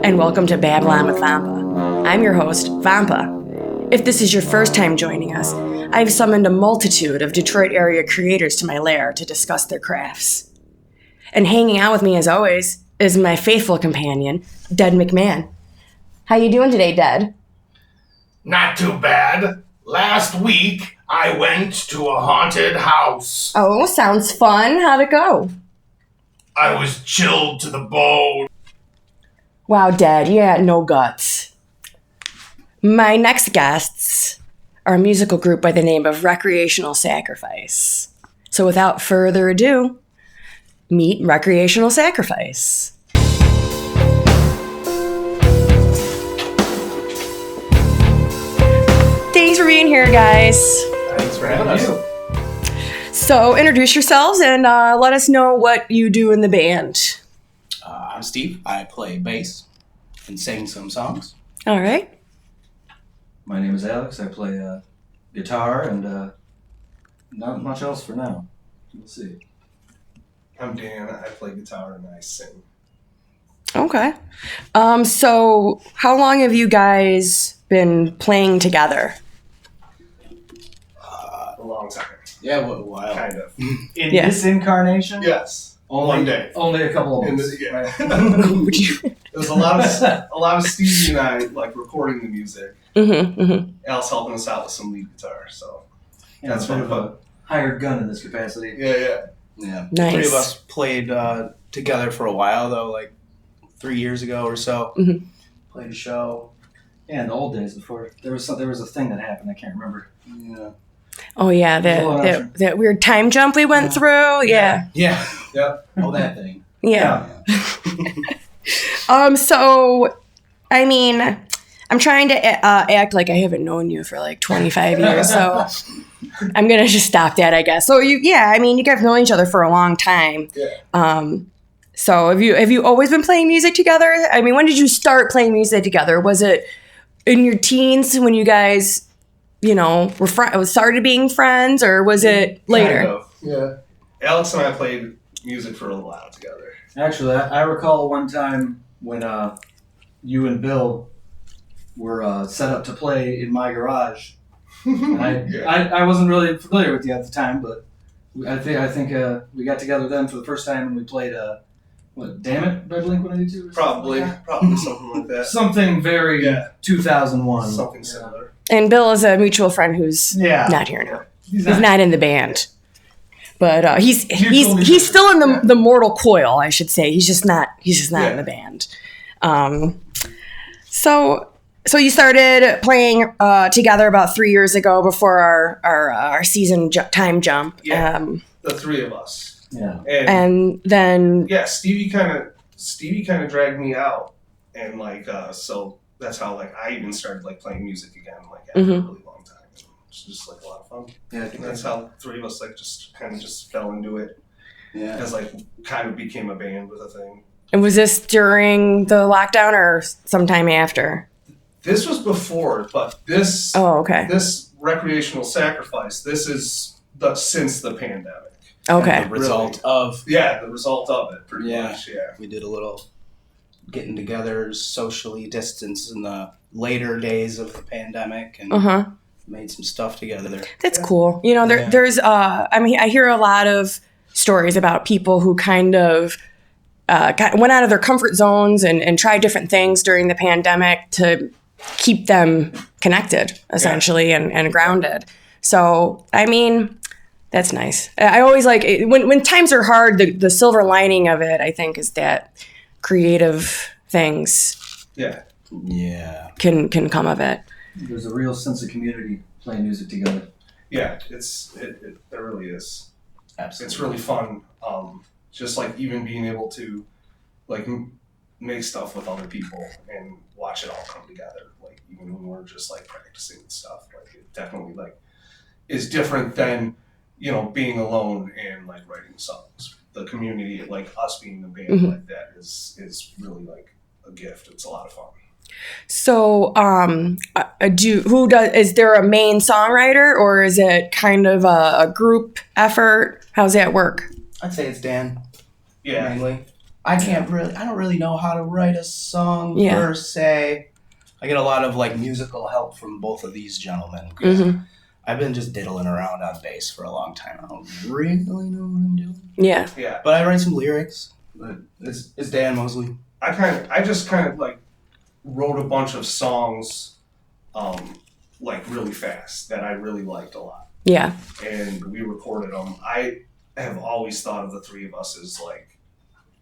and welcome to Babylon with Vampa. I'm your host, Vampa. If this is your first time joining us, I've summoned a multitude of Detroit area creators to my lair to discuss their crafts. And hanging out with me, as always, is my faithful companion, Dead McMahon. How you doing today, Dead? Not too bad. Last week, I went to a haunted house. Oh, sounds fun. How'd it go? I was chilled to the bone. Wow, Dad, you had no guts. My next guests are a musical group by the name of Recreational Sacrifice. So without further ado, meet Recreational Sacrifice. Thanks for being here, guys. Thanks for having us. So introduce yourselves and let us know what you do in the band. I'm Steve. I play bass and sing some songs. All right. My name is Alex. I play guitar and not much else for now. We'll see. I'm Dan. I play guitar and I sing. Okay. So how long have you guys been playing together? A long time. Yeah, what a while. Kind of. In Yeah. this incarnation? Yes. One day. Only a couple of In months. the, yeah. Would you? There's a lot of Stevie and I like recording the music. Mm-hmm, mm-hmm. Al's helping us out with some lead guitar, so Yeah, that's it's a bit fun. of a hired gun in this capacity. Yeah. Yeah. Nice. Three of us played together for a while, though, like 3 years ago or so. Mm-hmm. Played a show. Yeah, in the old days before there was a thing that happened. I can't remember. Yeah. Oh yeah, that weird time jump we went through. Yeah. Yeah. Yep. Oh, that thing. Yeah. Yeah. So, I mean, I'm trying to act like I haven't known you for like 25 years, so I'm gonna just stop that, I guess. So you guys have known each other for a long time. Yeah. So have you always been playing music together? I mean, when did you start playing music together? Was it in your teens when you guys, started being friends, or was it later? Kind of. Yeah. Alex and I played music for a little while together. Actually, I recall one time when you and Bill were set up to play in my garage. I wasn't really familiar with you at the time, but I think we got together then for the first time and we played Damn It by Blink-182? Probably something like that. Something very 2001. Something similar. And Bill is a mutual friend who's not here now. He's not in the band, but he's still in the mortal coil, I should say. He's just not in the band. So you started playing together about 3 years ago before our season time jump. Yeah. The three of us. Yeah. And then Stevie kind of dragged me out, and so that's how I even started playing music again after a really long time. It's just a lot of fun. Yeah, And that's how the three of us just fell into it. Yeah. As kind of became a band with a thing. and was this during the lockdown or sometime after? This was before, but this Oh, okay. this recreational sacrifice. This is since the pandemic. Okay. The result of. Yeah, the result of it, pretty Yeah. much. Yeah. We did a little getting together, socially distanced in the later days of the pandemic, and made some stuff together. That's cool. There's I hear a lot of stories about people who kind of went out of their comfort zones and tried different things during the pandemic to keep them connected, essentially, and grounded. So, that's nice. I always like it. When times are hard, the silver lining of it, I think, is that creative things Yeah. Yeah. can come of it. There's a real sense of community playing music together. Yeah, there really is. Absolutely. It's really fun. Just even being able to make stuff with other people and watch it all come together. Even when we're just practicing and stuff, it definitely is different than being alone and writing songs. The community, us being a band like that, is really a gift. It's a lot of fun. So, is there a main songwriter, or is it kind of a group effort? How's that work? I'd say it's Dan. Yeah. Mainly. I don't really know how to write a song Yeah. per se. I get a lot of like musical help from both of these gentlemen. 'Cause I've been just diddling around on bass for a long time. I don't really know what I'm doing. Yeah. Yeah. But I write some lyrics. But it's Dan Mosley. I just kind of like wrote a bunch of songs, like really fast that I really liked a lot. Yeah. And we recorded them. I have always thought of the three of us as like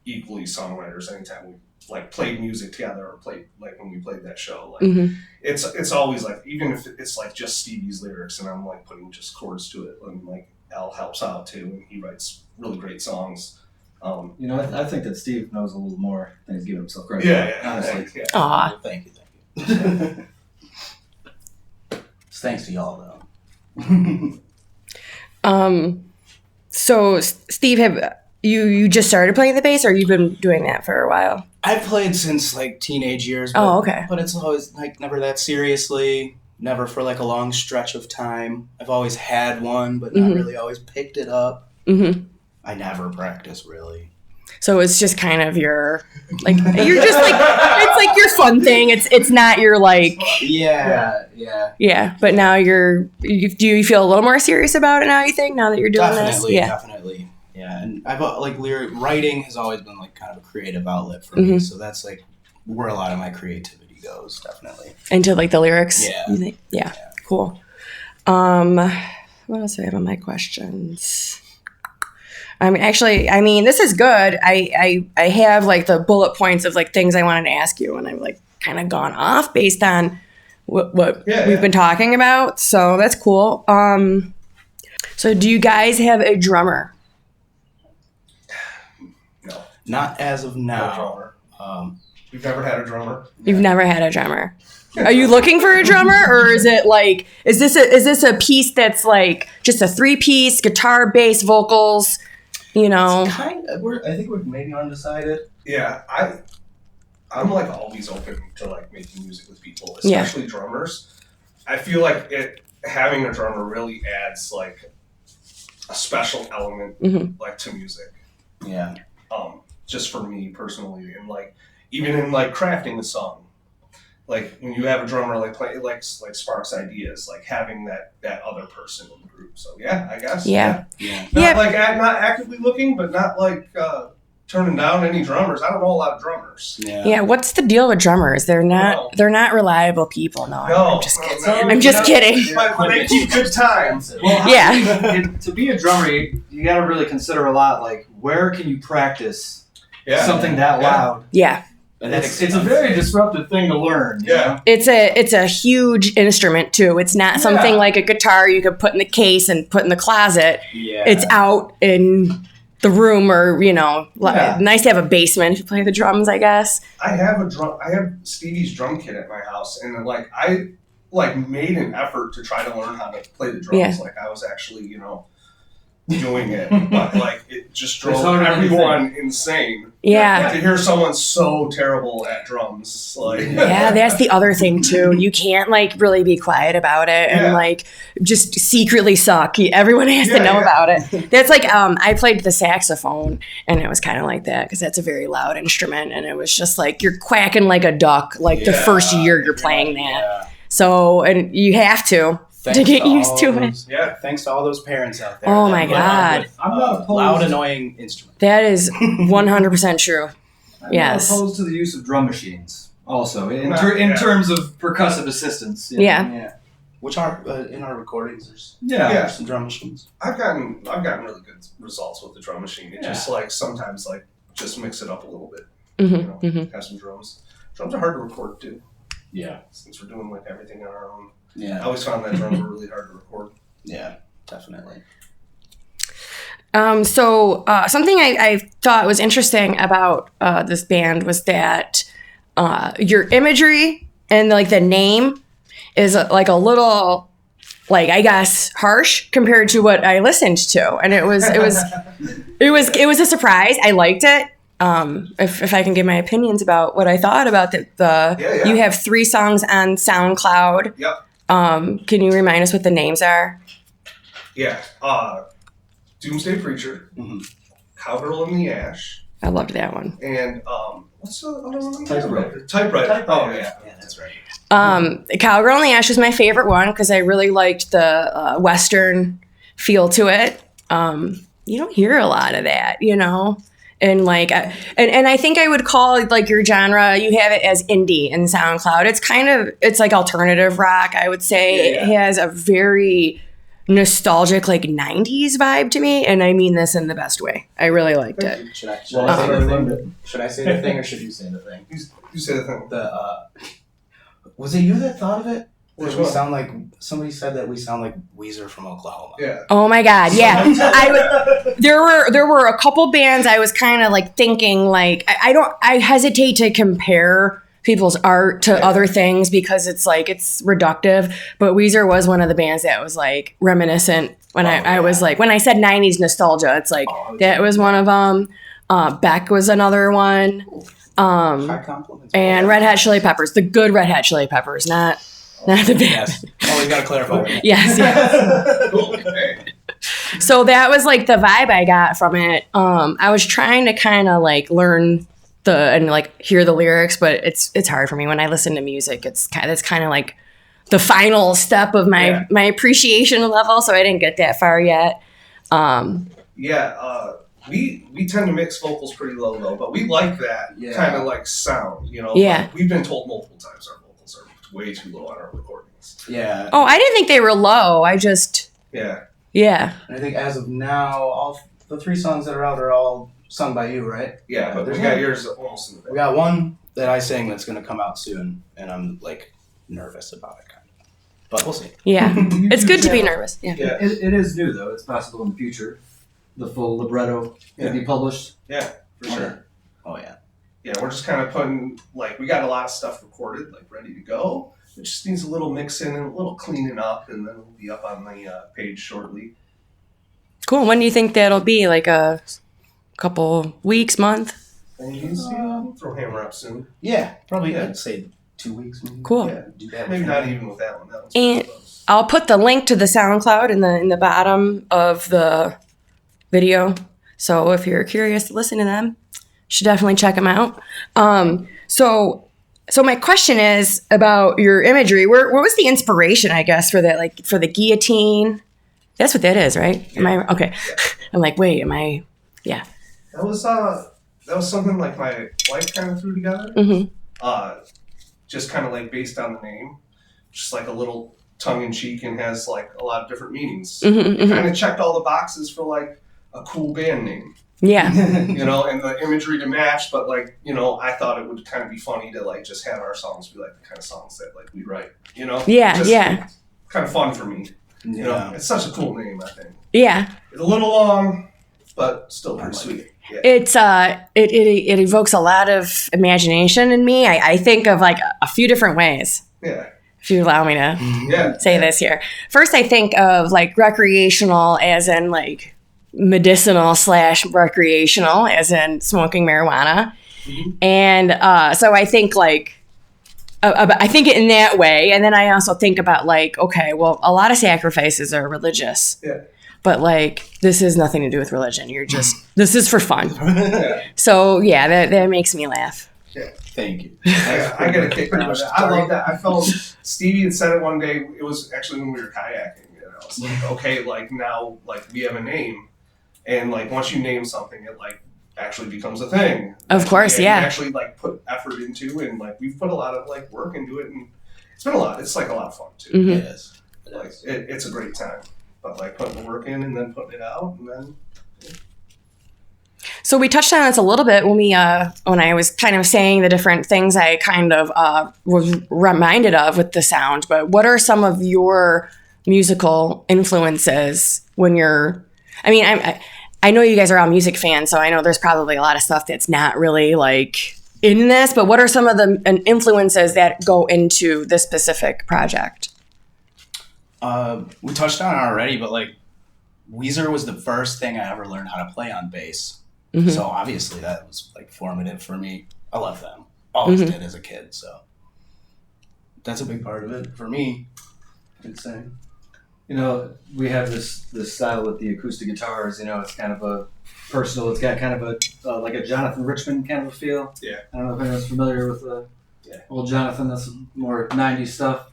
equally songwriters. Anytime we like played music together or played like when we played that show, like it's always like, even if it's like just Stevie's lyrics and I'm like putting just chords to it, and like Al helps out too, and he writes really great songs. I think that Steve knows a little more than he's giving himself credit Yeah, for, honestly. yeah. Aw. Thank you. It's thanks to y'all though. So Steve, have you just started playing the bass, or you've been doing that for a while? I've played since like teenage years. But, Oh, okay. But it's always like never that seriously. Never for like a long stretch of time. I've always had one, but not really always picked it up. I never practice really. So it's just kind of your, like, you're just like, it's like your fun thing. It's not your like. Yeah. Yeah, but now do you feel a little more serious about it now, you think, now that you're doing Definitely, this? definitely. Yeah, and I've like lyric writing has always been like kind of a creative outlet for me, so that's like where a lot of my creativity goes, definitely. Into like the lyrics? Yeah. You think? Yeah. Cool. What else do I have on my questions? I mean, this is good. I have like the bullet points of like things I wanted to ask you, and I've like kind of gone off based on what we've been talking about. So that's cool. So do you guys have a drummer? No. Not as of No now. drummer. We've never had a drummer. You've never had a drummer. Are you looking for a drummer, or is it like is this a piece that's like just a 3-piece guitar, bass, vocals? You know, Kind of. I think we're maybe undecided. Yeah, I'm like always open to like making music with people, especially drummers. I feel like having a drummer really adds like a special element like to music. Yeah. Just for me personally, and like even in like crafting a song, like when you have a drummer like play, like sparks ideas, like having that other person in the group. So yeah, I guess. Yeah. Not like not actively looking, but not like turning down any drummers. I don't know a lot of drummers. Yeah. What's the deal with drummers? They're not reliable people. No, I'm just kidding. No, I'm just kidding. But they keep good times. Well, Yeah. To be a drummer, you got to really consider a lot, like where can you practice something that loud? Yeah. And It's a very disruptive thing to learn. you Yeah. know? It's a huge instrument too. It's not something like a guitar you could put in the case and put in the closet. Yeah. It's out in the room, or nice to have a basement if you play the drums, I guess. I have Stevie's drum kit at my house, and like I like made an effort to try to learn how to play the drums. Yeah. Like I was actually, doing it, but like it just drove harder than you everyone insane. Yeah. Like, to hear someone so terrible at drums, like Yeah, that's the other thing too. You can't like really be quiet about it and like just secretly suck. Everyone has to know about it. That's like I played the saxophone, and it was kind of like that because that's a very loud instrument, and it was just like you're quacking like a duck like the first year you're playing that. Yeah. So, and you have to get used to it. Yeah. Thanks to all those parents out there. Oh that my put up with, I'm not opposed. loud, annoying instruments. That is 100% true. I'm Yes. not opposed to the use of drum machines. Also, in Yeah. terms of percussive assistance. Yeah. Yeah. Which are in our recordings. There's Yeah. some drum machines. I've gotten really good results with the drum machine. It just like sometimes like just mix it up a little bit. Have some drums. Drums are hard to record too. Yeah. Since we're doing like everything on our own. I Yeah. always found that drums were really hard to record. Yeah. Definitely. So something I thought was interesting about this band was that your imagery and like the name is like a little, like, I guess, harsh compared to what I listened to, and it was a surprise. I liked it. If I can give my opinions about what I thought about you have 3 songs on SoundCloud. Yep. Can you remind us what the names are? Yeah. Doomsday Preacher, Cowgirl in the Ash, I loved that one. And what's the other one? Typewriter. Typewriter. Oh yeah. Yeah, that's right. Cowgirl in the Ash was my favorite one because I really liked the Western feel to it. You don't hear a lot of that, you know? And like, and I think I would call like your genre, you have it as indie in SoundCloud. It's like alternative rock, I would say. Yeah. It has a very nostalgic, like 90s vibe to me. And I mean this in the best way. I really liked it. Should I Well, say the I thing? Should I say the thing or should you say the thing? You say the thing. Was it you that thought of it? Which We one? sound like somebody said that we sound like Weezer from Oklahoma. Yeah. Oh my God. Yeah. There were a couple bands I was kind of like thinking like, I hesitate to compare people's art to other things because it's like, it's reductive, but Weezer was one of the bands that was like reminiscent when I was like, when I said 90s nostalgia, it's like, that was one of them. Beck was another one. High compliments. And Red Hot Chili Peppers, the good Red Hot Chili Peppers, not the band. Yes. Oh, you got to clarify. Yes. So that was like the vibe I got from it. I was trying to kind of like learn and like hear the lyrics, but it's hard for me when I listen to music. It's kind of like the final step of my appreciation level. So I didn't get that far yet. We tend to mix vocals pretty low though, but we like that kind of like sound, you know. Yeah. Like, we've been told multiple times our vocals are way too low on our recordings. Yeah. Oh, I didn't think they were low. I just Yeah. And I think as of now, all the 3 songs that are out are all sung by you, right? Yeah, but we There's got one- yours almost in the back. We got one that I sang that's going to come out soon, and I'm like nervous about it, kind of. But we'll see. yeah. It's good to be channel. nervous. Yeah. Yeah. It is new though. It's possible in the future. The full libretto could be published. Yeah, for sure. Oh yeah. Yeah, we're just kind of putting, like, we got a lot of stuff recorded, like, ready to go. It just needs a little mixing and a little cleaning up, and then it'll be up on the page shortly. Cool. When do you think that'll be? Like a couple weeks, month? And you can see, we'll throw Hammer up soon. Yeah, probably. Yeah. I'd say 2 weeks. Maybe. Cool. Yeah, Do that. maybe with not me. even with that one. That one's And- pretty close. I'll put the link to the SoundCloud in the bottom of the video. So if you're curious to listen to them, you should definitely check them out. So my question is about your imagery. Where was the inspiration, I guess, for that? Like for the guillotine? That's what that is, right? Am I okay? I'm like, wait, am I? Yeah. That was something like my wife kind of threw together. Mm-hmm. Just kind of like based on the name, just like a little tongue in cheek and has like a lot of different meanings. Mm-hmm, mm-hmm. Kind of checked all the boxes for like a cool band name, Yeah. you know, and the imagery to match. But like, you know, I thought it would kind of be funny to like just have our songs be like the kind of songs that like we write, you know? Yeah, Just yeah. Kind of fun for me. You know, Yeah. it's such a cool name, I think. Yeah. It's a little long, but still pretty sweet. Yeah. It's it evokes a lot of imagination in me. I think of like a few different ways. Yeah. If you allow me to Yeah. say this here. First, I think of like recreational as in like medicinal / recreational as in smoking marijuana. Mhm. And so I think like, I think it in that way. And then I also think about like, okay, well, a lot of sacrifices are religious. Yeah. But like, this has nothing to do with religion. You're just, this is for fun. Yeah. So yeah, that makes me laugh. Thank you. I get a kick Pretty out of much it. I love that. I felt Stevie had said it one day. It was actually when we were kayaking. You know, it's like, okay, like now, like we have a name, and like once you name something, it like actually becomes a thing. Of course, And yeah. You actually like put effort into, and like we've put a lot of like work into it, and it's been a lot. It's like a lot of fun too. Mhm. It is. Like it's a great time, but like putting the work in and then putting it out, and then So we touched on this a little bit when I was kind of saying the different things I kind of was reminded of with the sound. But what are some of your musical influences when you're? I mean, I know you guys are all music fans, so I know there's probably a lot of stuff that's not really like in this. But what are some of the influences that go into this specific project? We touched on it already, but like Weezer was the first thing I ever learned how to play on bass. Mhm. So obviously that was like formative for me. I love them. Always Mhm. did as a kid. So that's a big part of it for me, I'd say. you know, we have this style with the acoustic guitars. You know, it's kind of a personal. It's got kind of a like a Jonathan Richman kind of a feel. Yeah. I don't know if anyone's familiar with old Jonathan. That's more '90s stuff.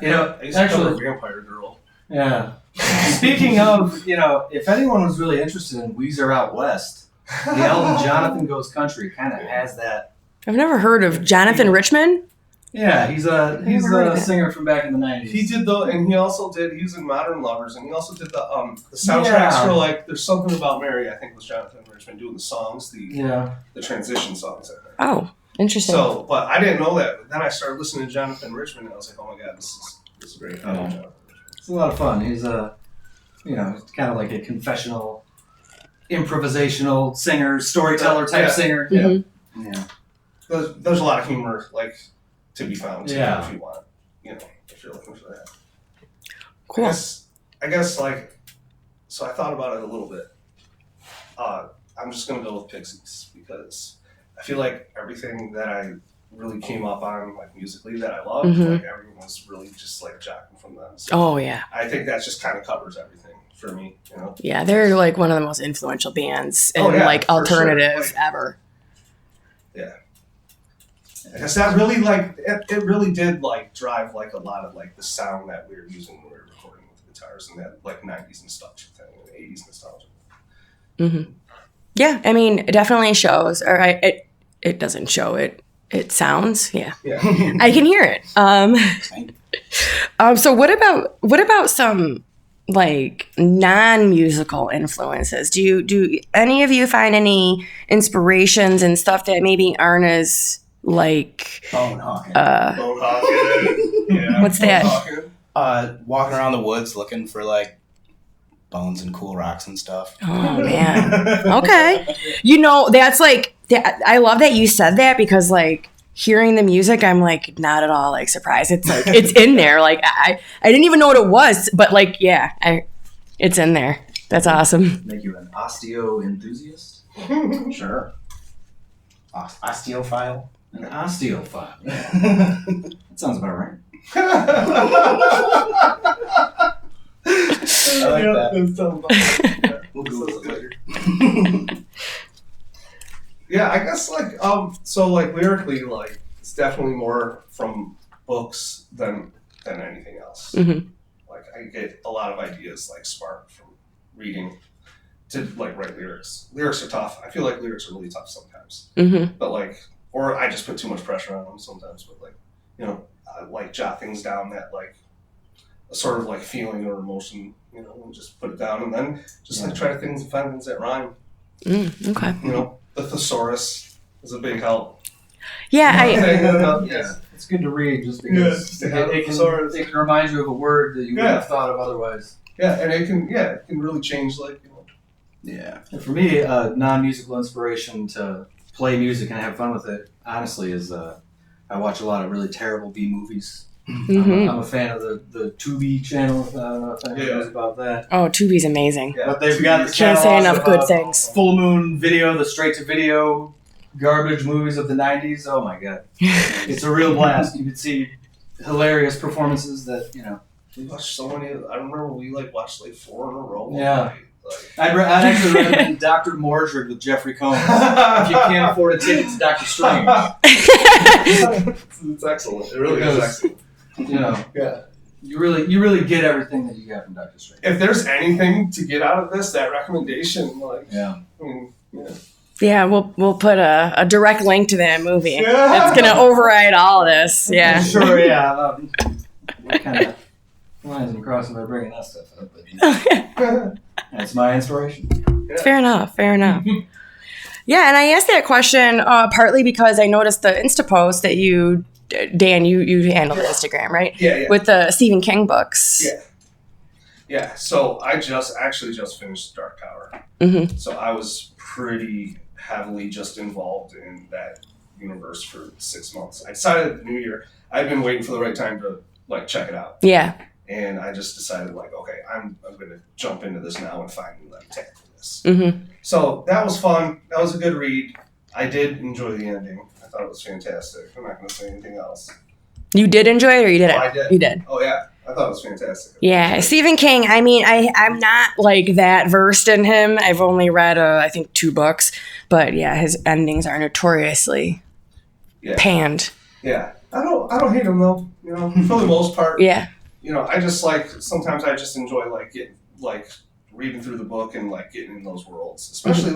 You know, I used to cover Vampire Girl. Yeah. Speaking of, you know, if anyone was really interested in Weezer Out West, the album Jonathan Goes Country kind of has that. I've never heard of Jonathan Richman. Yeah, he's a singer from back in the '90s. He did he was in Modern Lovers, and he also did the soundtracks for like There's Something About Mary, I think was Jonathan Richman doing the songs, the transition songs. I think. Oh, interesting. So, but I didn't know that. But then I started listening to Jonathan Richman, and I was like, oh my god, this is great. It's a lot of fun. He's he's kind of like a confessional, improvisational singer, storyteller type singer. Mm-hmm. Yeah. There's a lot of humor to be found too, if you want, if you're looking for that. Cool. I guess so I thought about it a little bit. I'm just gonna go with Pixies because I feel like everything that I really came up on, like musically, that I loved, like everyone was really just like jocking from them. So oh yeah. I think that just kind of covers everything for me, Yeah, they're like one of the most influential bands in alternative ever. Yeah. Because that really it really did drive a lot of the sound that we were using when we were recording with the guitars and that 90s nostalgia thing and 80s nostalgia. Mm-hmm. Yeah, I mean, it definitely shows. Or it doesn't show it. It sounds. Yeah. I can hear it. So what about some non-musical influences? Do any of you find any inspirations and stuff that maybe aren't as Bone hawking. Bone hawking. Yeah. What's that? Walking around the woods looking for bones and cool rocks and stuff. Oh man. Okay. That's I love that you said that because hearing the music, I'm not at all surprised. It's it's in there. I didn't even know what it was, but it's in there. That's awesome. Make you an osteo enthusiast? Sure. Osteophile? An osteophile. That sounds about right. I like that. We'll Google it later. Yeah, I guess lyrically, it's definitely more from books than anything else. Mm-hmm. I get a lot of ideas sparked from reading to write lyrics. Lyrics are tough. I feel like lyrics are really tough sometimes. Mm-hmm. But or I just put too much pressure on them sometimes. But I jot things down that a sort of feeling or emotion, and just put it down, and then just try to find things that rhyme. Okay. The thesaurus is a big help. Yeah, It's good to read just because it can remind you of a word that you wouldn't have thought of otherwise. Yeah, and it can really change Yeah. And for me, non-musical inspiration to play music and have fun with it, honestly, is I watch a lot of really terrible B movies. Mm-hmm. I'm a fan of the Tubi channel. I don't know if anyone knows about that. Oh, Tubi's amazing. Yeah. But they've got this Can't say enough good things. Full Moon Video, the straight-to-video garbage movies of the 90s. Oh my god. It's a real blast. You could see hilarious performances that, we watched so many. I remember we watched 4 in a row. Yeah. I'd actually recommend Dr. Mordred with Jeffrey Combs if you can't afford a ticket to Doctor Strange. It's excellent. It really is excellent. Yeah. You really get everything that you get from Doctor Strange. If there's anything to get out of this, that recommendation, Yeah, we'll put a direct link to that movie. Yeah. It's gonna override all of this. Yeah. Sure. Yeah. What kind of lines I'm crossing by bringing that stuff up? But, that's my inspiration. Yeah. Fair enough. Yeah, and I asked that question partly because I noticed the Insta post that you, Dan, you handled Instagram, right? Yeah. With the Stephen King books. Yeah. So I just finished Dark Tower. Mm-hmm. So I was pretty heavily just involved in that universe for 6 months. I decided New Year. I've been waiting for the right time to check it out. Yeah. And I just decided okay, I'm going to jump into this now and finally tackle this. Mm-hmm. So that was fun. That was a good read. I did enjoy the ending. I thought it was fantastic. I'm not going to say anything else. You did enjoy it, or you didn't? Oh, I did. You did. Oh yeah. I thought it was fantastic. Yeah, Stephen King. I mean, I'm not like that versed in him. I've only read I think 2 books, but yeah, his endings are notoriously panned. Yeah, I don't hate him though. You know, for the most part. Yeah. You know, sometimes I just enjoy reading through the book and like getting in those worlds, especially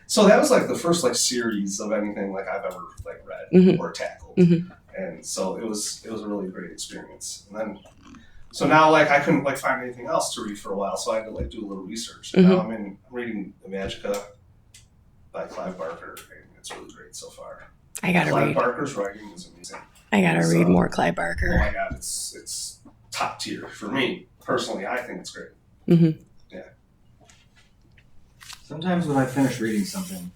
so that was like the first like series of anything like I've ever like read or tackled, and so it was a really great experience. And then so now like I couldn't like find anything else to read for a while, so I had to like do a little research. And now I'm reading The Magica by Clive Barker, and it's really great so far. I gotta Clive read. Barker's writing is amazing. I gotta read more Clive Barker. Oh my god, it's top tier for me personally. I think it's great. Yeah. Sometimes when I finish reading something,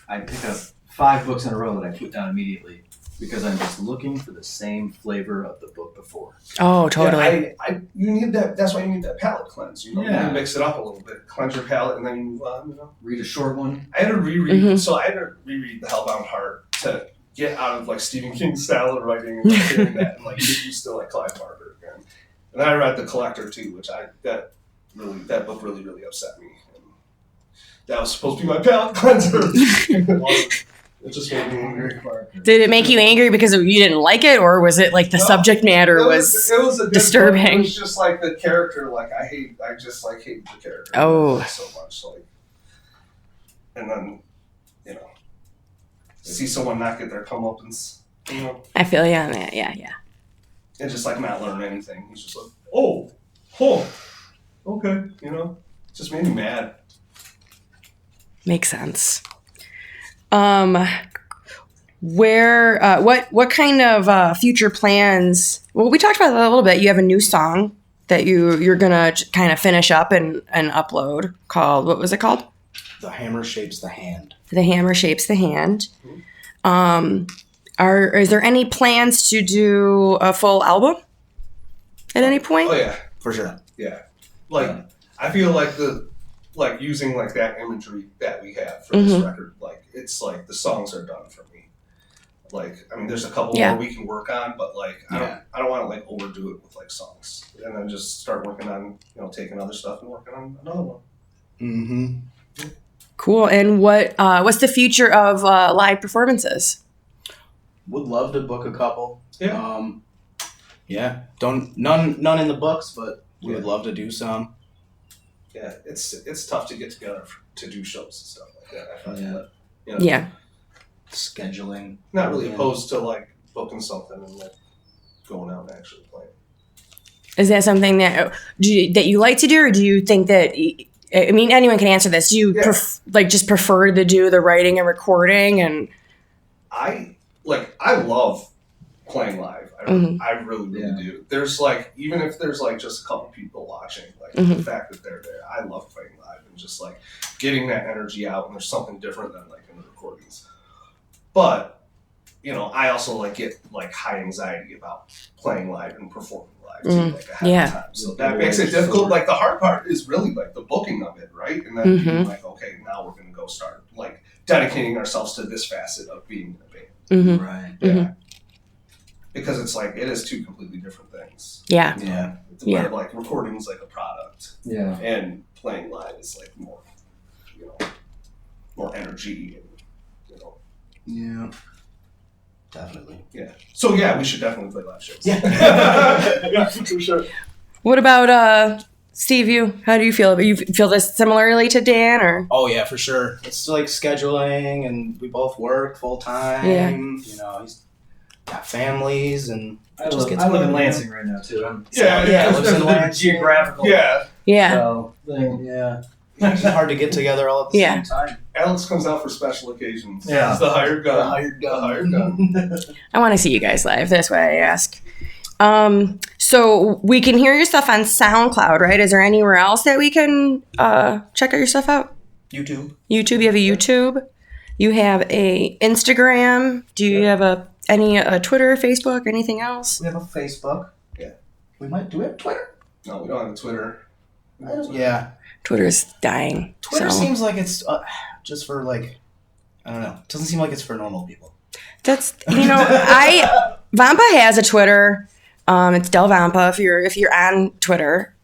I pick up 5 books in a row that I put down immediately because I'm just looking for the same flavor of the book before. Oh, totally. Yeah, you need that. That's why you need that palate cleanse. You know, Yeah. you mix it up a little bit, cleanse your palate, and then you move on. You know, Read a short one. I had to reread. So I had to reread The Hellbound Heart to get out of like Stephen King's style of writing and like, hearing that and like get used to like Clive Barker again. And then I read The Collector too, which that book really upset me. And that was supposed to be my palate cleanser. It wasn't. It just made me angry. Did it make you angry because you didn't like it, or was it like the subject matter was it was a good disturbing? Book. It was just like the character. Like I just hate the character. Oh, so much. Like, and then see someone not get their comeuppance. You know, I feel you on that. Yeah. and just like not learn anything. He's just like, okay. You know, it just made me mad. Makes sense. What kind of future plans? Well, we talked about that a little bit. You have a new song that you're gonna kind of finish up and upload called, what was it called? The Hammer Shapes the Hand. The Hammer Shapes the Hand. Is there any plans to do a full album at any point? Oh yeah, For sure. yeah. Like I feel like using like that imagery that we have for this record, like it's like the songs are done for me. Like I mean, there's a couple more we can work on, but like I don't want to like overdo it with like songs, and then just start working on taking other stuff and working on another one. Mm-hmm. Cool. And what's the future of live performances? Would love to book a couple. Yeah. None in the books, but we would love to do some. Yeah, it's tough to get together to do shows and stuff like that. I find that, Yeah. Scheduling. Not really opposed to like booking something and like going out and actually playing. Is that something that you like to do, or do you think that? I mean, anyone can answer this. Do you just prefer to do the writing and recording? And I love playing live. I really do. There's like, even if there's like just a couple people watching, like the fact that they're there, I love playing live and just like getting that energy out. And there's something different than like in the recordings. But I also like get like high anxiety about playing live and performing live too, like ahead of time. So that makes it difficult. Like the hard part is really like the booking of it, right? And then being like, okay, now we're gonna go start like dedicating ourselves to this facet of being in a band. Right. Yeah. Because it's like it is 2 completely different things. Yeah. Yeah. Where like recording is like a product. Yeah. And playing live is like more, more energy and Yeah. Definitely. Yeah. So yeah, we should definitely play live shows. Yeah. Yeah, for sure. What about Steve? How do you feel? You feel this similarly to Dan, or? Oh yeah, for sure. It's like scheduling, and we both work full time. Yeah. He's got families, and I live in Lansing right now too. lives in There's a Lansing. geographical. Yeah. Thing. Yeah. It's hard to get together all at the same time. Alex comes out for special occasions. Yeah. He's the hired gun. The hired gun. I want to see you guys live. That's why I ask. So we can hear your stuff on SoundCloud, right? Is there anywhere else that we can check out your stuff out? YouTube. You have a YouTube. You have a Instagram. Do you have a Twitter, Facebook, anything else? We have a Facebook. Yeah. Do we have Twitter? No, we don't have a Twitter. Yeah. Twitter's dying. Twitter seems like it's just for like, I don't know. It doesn't seem like it's for normal people. That's, Vampa has a Twitter. It's Del Vampa. If you're on Twitter,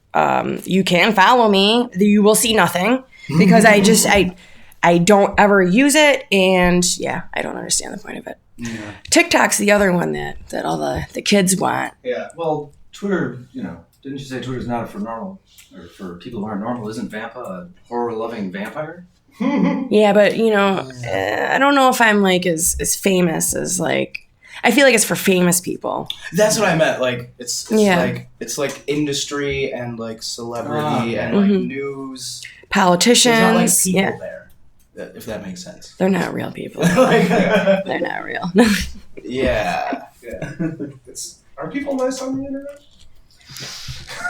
you can follow me. You will see nothing because I don't ever use it, and I don't understand the point of it. Yeah. TikTok's the other one that all the kids want. Yeah. Well, Twitter, didn't you say Twitter's not for normal or for people who aren't normal? Isn't Vampa a horror-loving vampire? Yeah, but I don't know if I'm like as famous as like. I feel like it's for famous people. That's what I meant. Like it's like industry and like celebrity and like news. Politicians. There's not like people there, if that makes sense. They're not real people. They're not real. Yeah. Are people nice on the internet?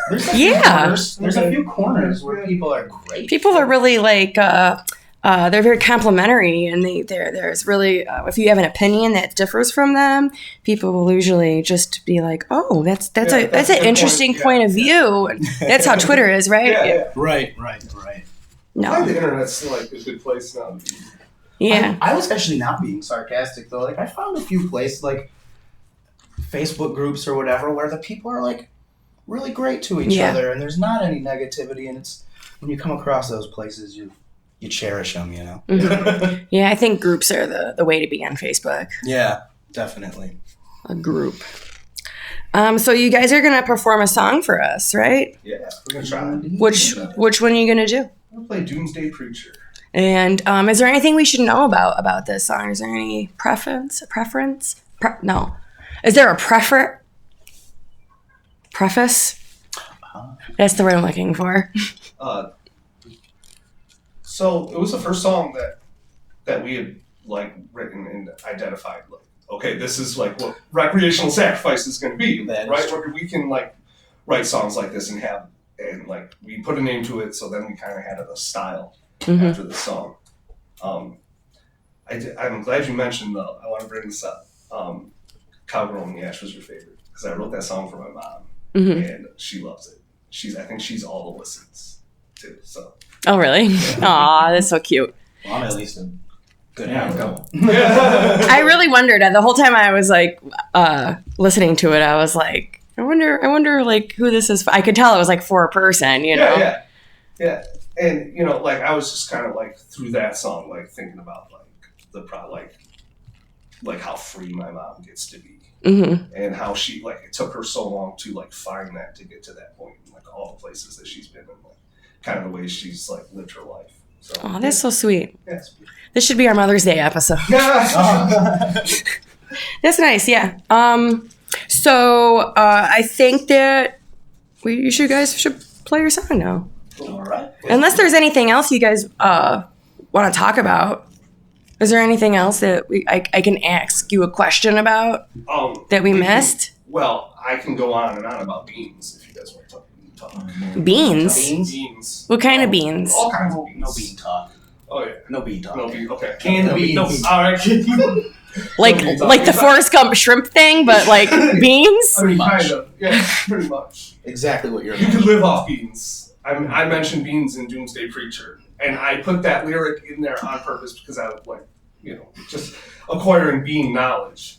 There's a few corners where people are great. People are really like they're very complimentary, and there's really if you have an opinion that differs from them, people will usually just be like, "Oh, that's an interesting point of view." And that's how Twitter is, right? Yeah. Right. No. I think the internet's like a good place now. Yeah. I was actually not being sarcastic though. Like I found a few places like Facebook groups or whatever where the people are like really great to each other, and there's not any negativity. And it's when you come across those places, you cherish them, Mm-hmm. Yeah, I think groups are the way to be on Facebook. Yeah, definitely. A group. So you guys are gonna perform a song for us, right? Yeah, we're gonna try. Which one are you gonna do? We'll play Doomsday Preacher. And is there anything we should know about this song? Is there any preference? No. Is there a preface? That's the word I'm looking for. So it was the first song that we had like written and identified. Like, okay, this is like what Recreational Sacrifice is going to be, right? Where we can like write songs like this and like we put a name to it. So then we kind of had a style after the song. I'm glad you mentioned though. I want to bring this up. Cowgirl in the Ash was your favorite because I wrote that song for my mom and she loves it. I think she's all the listens too. So. Oh, really? Yeah. Aw, that's so cute. Well, I'm at least a good go. I really wondered the whole time I was like listening to it. I was like, I wonder like who this is. I could tell it was like for a person, Yeah. And like I was just kind of like through that song, like thinking about like the like how free my mom gets to be, and how she like it took her so long to like find that to get to that point, and, like all the places that she's been in. Like, kind of the way she's like lived her life. So, oh, that's so sweet. Yeah, this should be our Mother's Day episode. That's nice. Yeah. So I think that you guys should play your song now. All right. Unless there's anything else you guys want to talk about. Is there anything else that I can ask you a question about that we missed? Well, I can go on and on about beans if you guys want to talk. Beans? What kind of beans? All kinds of beans. No bean talk. Oh yeah. No bean talk. No bean. Okay. Canned beans. No beans. All right. like the Forrest Gump shrimp thing, but like beans? I mean, kind of. Yeah, pretty much. Exactly what you're. You could live off beans. I mentioned beans in Doomsday Preacher, and I put that lyric in there on purpose because I was like, just acquiring bean knowledge.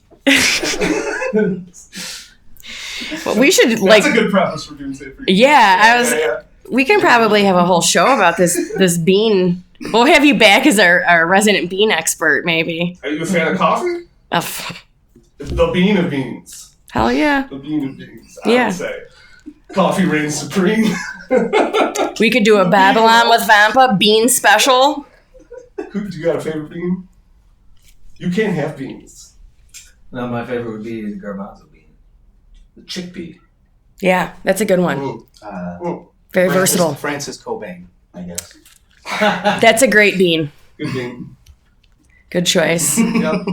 Well, we should That's a good preface for Doomsday Preacher. Yeah, we can probably have a whole show about this bean. We'll have you back as our resident bean expert, maybe. Are you a fan of coffee? The bean of beans. Hell yeah. The bean of beans. I would say. Coffee reigns supreme. We could do a Babylon with Vampa bean special. Do you got a favorite bean? You can't have beans. No, my favorite would be the garbanzo bean. The chickpea. Yeah, that's a good one. Very versatile. Francis Cobain, I guess. That's a great bean. Good bean. Good choice. Yep.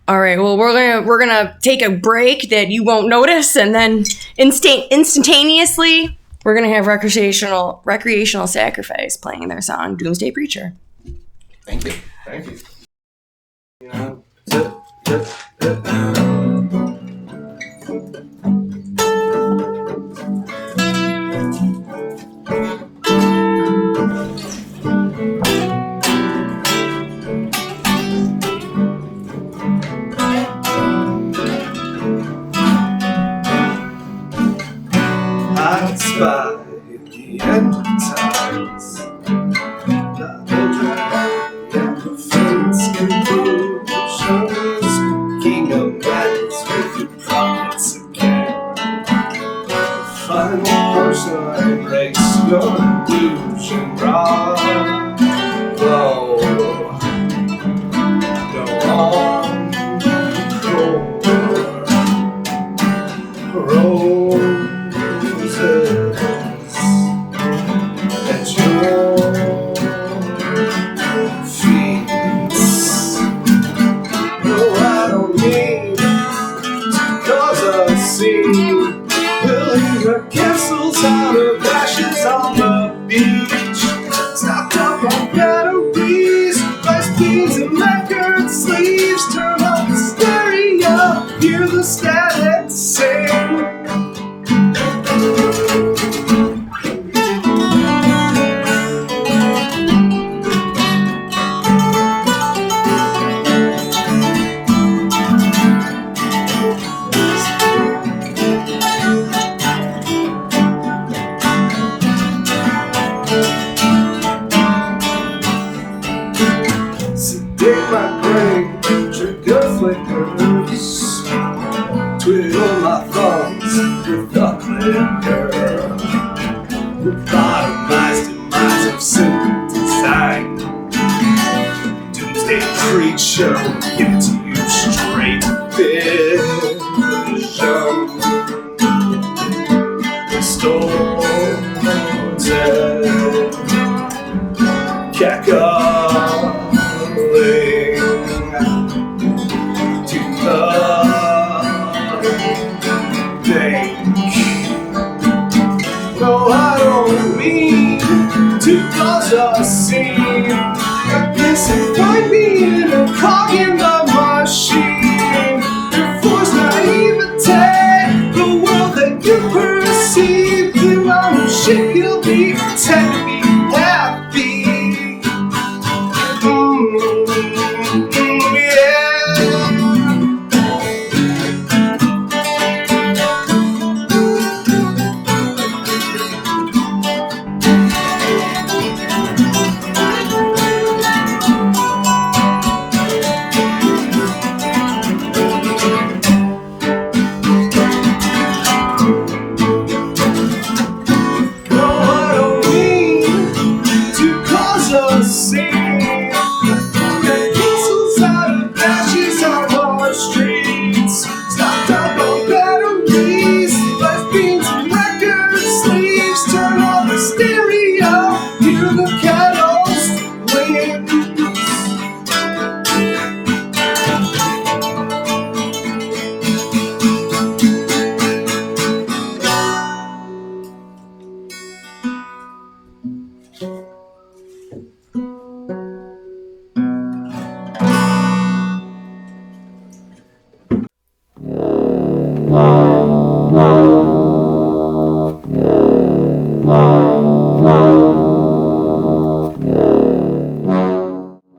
All right. Well, we're gonna take a break that you won't notice, and then instantaneously we're gonna have Recreational Sacrifice playing their song "Doomsday Preacher." Thank you. Thank you. illusion brought. Whoa, no encore roses at your feet. No, I don't need to cause a scene. We'll leave our castles out of ashes on the beach. Stocked up on batteries, rice beans and record sleeves. Turn up the stereo, hear the static sing. Sedate my brain, trigger flickers, twiddle my thumbs with the clicker. Lobotomized demise of simple design. Doomsday creature, give it to you straight vision. Distorted, cackling to the bank. No, I don't mean to cause a scene. I guess you find me in a cog in the machine. Your forced naivete, the world that you perceive, you know, shit, you'll be protected.